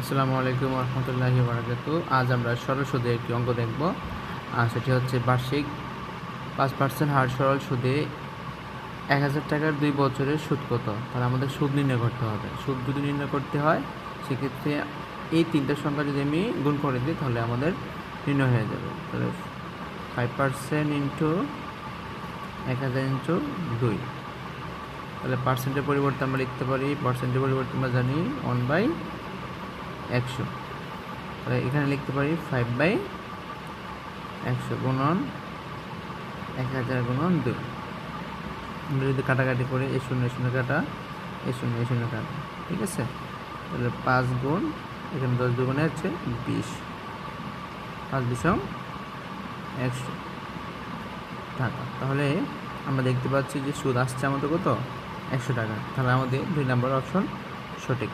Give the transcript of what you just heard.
আসসালামু আলাইকুম রহমতুল্লাহি বারাকাতু। আজ আমরা সরল সুদে একটি অঙ্ক দেখব। আর সেটি হচ্ছে বার্ষিক 5% হার সরল সুদে 1000 টাকার 2 বছরের সুদ কত? তাহলে আমাদের সুদ নির্ণয় করতে হবে। সুদ যদি নির্ণয় করতে হয় সেক্ষেত্রে এই তিনটা সংখ্যা যদি আমি গুণ করে দিই তাহলে আমাদের নির্ণয় হয়ে যাবে। তাহলে 5% ইন্টু 1000 ইন্টু 2, তাহলে পার্সেন্টের পরিবর্তে আমরা লিখতে পারি, পার্সেন্টের পরিবর্তে আমরা জানি 1/100। তাহলে এখানে লিখতে পারি 5/100 গুণন 1000 গুণন 2। আমরা যদি কাটাকাটি করি এই শূন্য শূন্য কাটা, এই শূন্য কাটা, ঠিক আছে। তাহলে 5 গুণ এখানে 10 দুগুণে হচ্ছে 20, 5 20 100 টাকা। তাহলে আমরা দেখতে পাচ্ছি যে সুদ আসছে আমাদের কত? 100 টাকা। তাহলে আমাদের 2 নম্বর অপশন সঠিক।